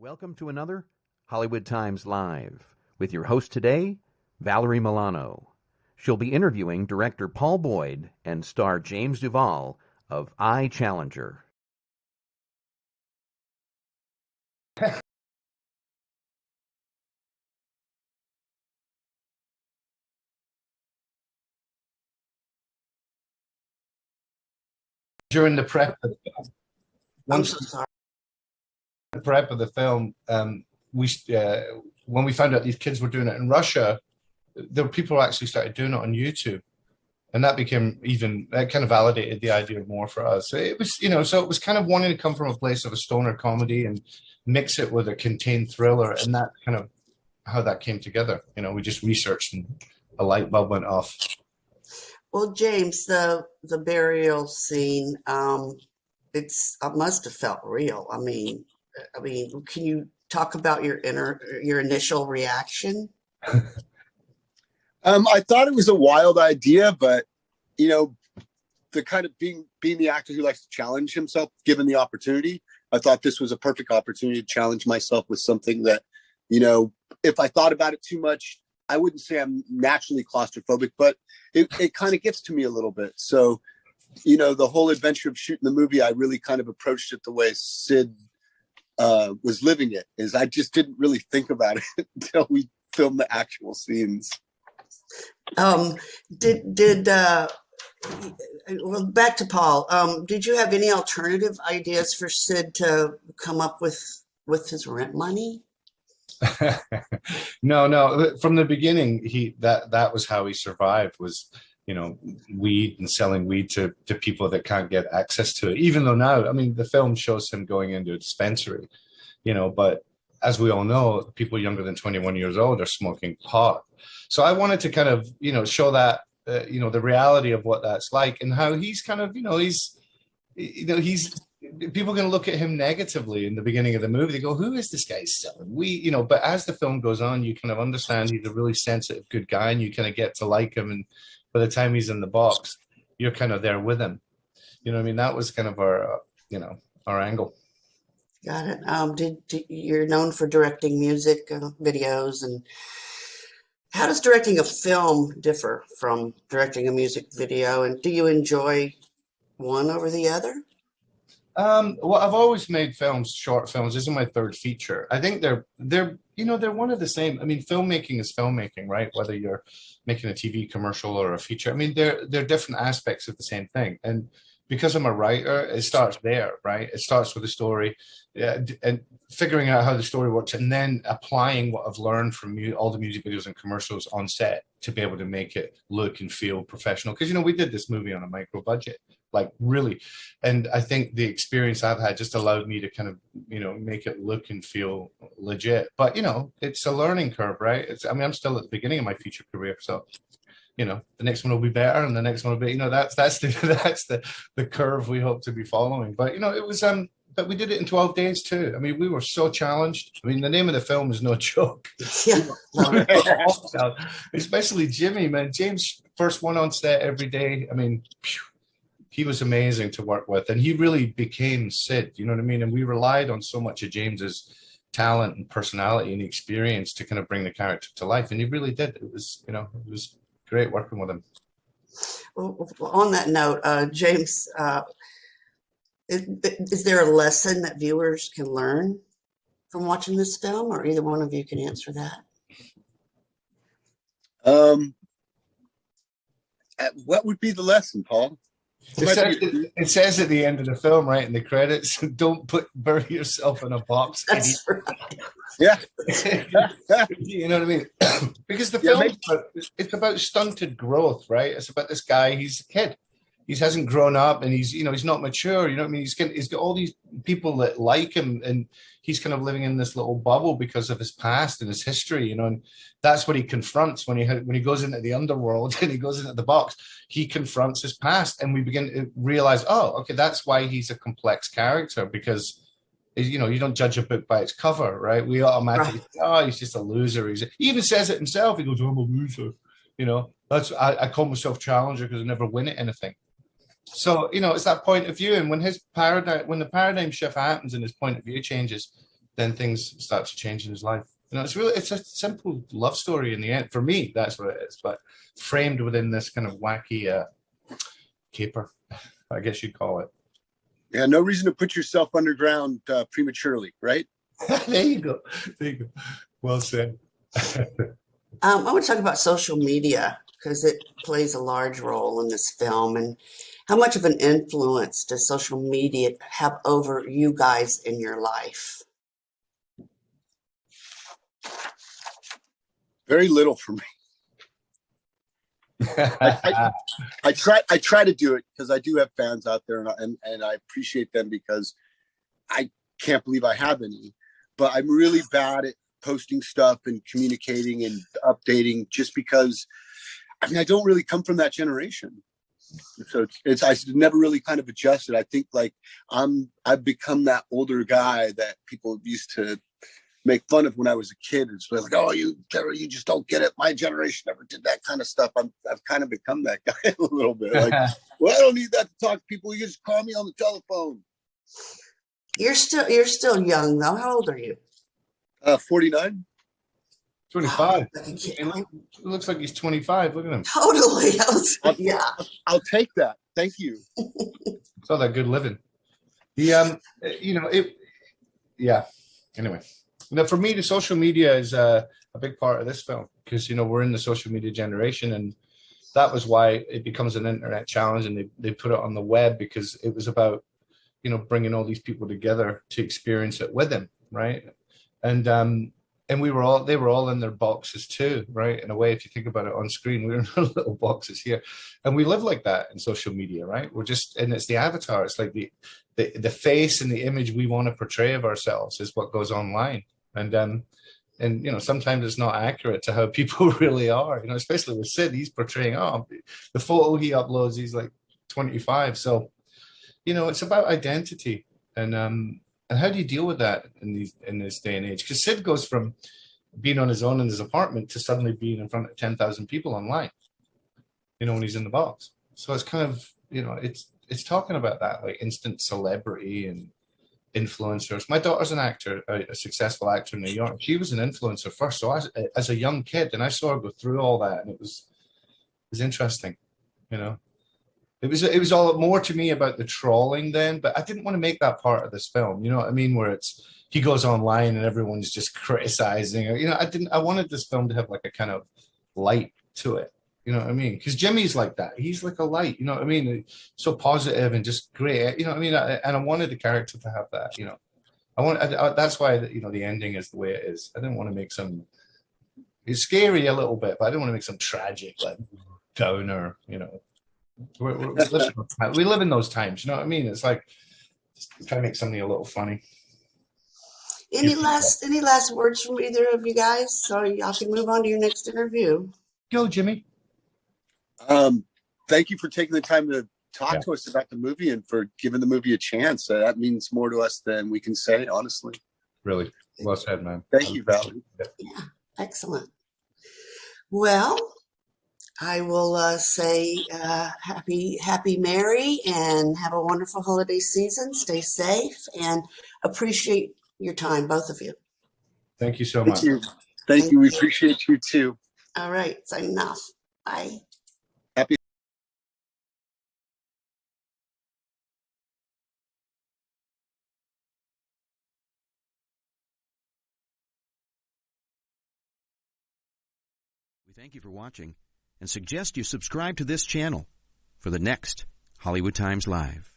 Welcome to another Hollywood Times Live with your host today, Valerie Milano. She'll be interviewing director Paul Boyd and star James Duval of I, Challenger. During the prep of the film, I'm so sorry. the prep of the film, when we found out these kids were doing it in Russia, there were people who actually started doing it on YouTube, and that kind of validated the idea more for us. So it was, so it was kind of wanting to come from a place of a stoner comedy and mix it with a contained thriller, and that kind of how that came together. We just researched and a light bulb went off. Well, James, the burial scene, it must have felt real. I mean, can you talk about your initial reaction? I thought it was a wild idea, but the kind of being the actor who likes to challenge himself, given the opportunity, I thought this was a perfect opportunity to challenge myself with something that, if I thought about it too much, I wouldn't say I'm naturally claustrophobic, but it kind of gets to me a little bit. So, the whole adventure of shooting the movie, I really kind of approached it the way Sid was living it. Is I just didn't really think about it until we filmed the actual scenes. Well, back to Paul. Did you have any alternative ideas for Sid to come up with his rent money? No. From the beginning, that was how he survived, was, weed and selling weed to people that can't get access to it. Even though now, the film shows him going into a dispensary, but as we all know, people younger than 21 years old are smoking pot. So I wanted to kind of, show that, the reality of what that's like, and how he's kind of, people can look at him negatively in the beginning of the movie. They go, who is this guy selling weed? But as the film goes on, you kind of understand he's a really sensitive, good guy, and you kind of get to like him. And by the time he's in the box, you're kind of there with him. That was kind of our angle. Got it. You're known for directing music videos, and how does directing a film differ from directing a music video? And do you enjoy one over the other? Well, I've always made short films. This is my third feature. I think they're one of the same. Filmmaking is filmmaking, right? Whether you're making a TV commercial or a feature. They're different aspects of the same thing. And because I'm a writer, it starts there, right? It starts with the story, and figuring out how the story works, and then applying what I've learned from all the music videos and commercials on set to be able to make it look and feel professional. Because, we did this movie on a micro budget, like really. And I think the experience I've had just allowed me to kind of, make it look and feel legit. But, it's a learning curve, right? I'm still at the beginning of my feature career. So, the next one will be better, and the next one will be, that's the curve we hope to be following. But, it was, but we did it in 12 days too. We were so challenged. The name of the film is no joke. Yeah. Especially Jimmy, man. James, first one on set every day. He was amazing to work with, and he really became Sid, you know what I mean? And we relied on so much of James's talent and personality and experience to kind of bring the character to life. And he really did. It was, it was great working with him. Well, on that note, James, is there a lesson that viewers can learn from watching this film, or either one of you can answer that? What would be the lesson, Paul? It says at the end of the film, right, in the credits, don't bury yourself in a box. That's right. Yeah. You know what I mean? Because the film, it's about stunted growth, right? It's about this guy, he's a kid. He hasn't grown up, and he's not mature. You know what I mean? He's got all these people that like him, and he's kind of living in this little bubble because of his past and his history, and that's what he confronts when he goes into the underworld and he goes into the box. He confronts his past, and we begin to realize, oh, okay, that's why he's a complex character, because you don't judge a book by its cover, right? We automatically say, oh, he's just a loser. He even says it himself. He goes, I'm a loser. I call myself Challenger because I never win at anything. So, it's that point of view. And when the paradigm shift happens and his point of view changes, then things start to change in his life. It's a simple love story in the end. For me, that's what it is, but framed within this kind of wacky caper, I guess you'd call it. Yeah, no reason to put yourself underground prematurely, right? There you go. Well said. I want to talk about social media because it plays a large role in this film. And how much of an influence does social media have over you guys in your life? Very little for me. I try to do it because I do have fans out there, and I appreciate them because I can't believe I have any. But I'm really bad at posting stuff and communicating and updating, just because I don't really come from that generation. So I never really kind of adjusted. I think like I've become that older guy that people used to make fun of when I was a kid. It's like, oh, you just don't get it. My generation never did that kind of stuff. I've kind of become that guy a little bit. Like, well, I don't need that to talk to people. You just call me on the telephone. You're still young though. How old are you? 49. 25. It looks like he's 25. Look at him. Totally. Yeah. I'll take that. Thank you. It's all that good living. Yeah. Anyway, for me, the social media is a big part of this film because, we're in the social media generation, and that was why it becomes an internet challenge, and they put it on the web because it was about, bringing all these people together to experience it with them, right? And they were all in their boxes too, right? In a way, if you think about it on screen, we're in our little boxes here, and we live like that in social media, right? And it's the avatar. It's like the face and the image we want to portray of ourselves is what goes online, and sometimes it's not accurate to how people really are, especially with Sid. He's portraying the photo he uploads, he's like 25, so it's about identity and how do you deal with that in this day and age? Because Sid goes from being on his own in his apartment to suddenly being in front of 10,000 people online, when he's in the box. So it's kind of, it's talking about that, like instant celebrity and influencers. My daughter's an actor, a successful actor in New York. She was an influencer first. So as a young kid, and I saw her go through all that, and it was interesting, It was all more to me about the trolling then, but I didn't want to make that part of this film. You know what I mean? Where he goes online and everyone's just criticizing. I wanted this film to have like a kind of light to it. You know what I mean? Because Jimmy's like that. He's like a light. You know what I mean? So positive and just great. You know what I mean? And I wanted the character to have that. That's why the ending is the way it is. I didn't want to make it's scary a little bit, but I didn't want to make some tragic like downer. We live in those times, you know what I mean? It's like just try to make something a little funny. Any last words from either of you guys? So y'all can move on to your next interview. Go, Jimmy. Thank you for taking the time to talk to us about the movie and for giving the movie a chance. That means more to us than we can say, honestly. Really well said, man. Thank you, Valerie. Yeah, excellent. Well, I will say happy Merry and have a wonderful holiday season. Stay safe and appreciate your time, both of you. Thank you so much. Thank you. We appreciate you too. All right, signing off. Bye. We thank you for watching and suggest you subscribe to this channel for the next Hollywood Times Live.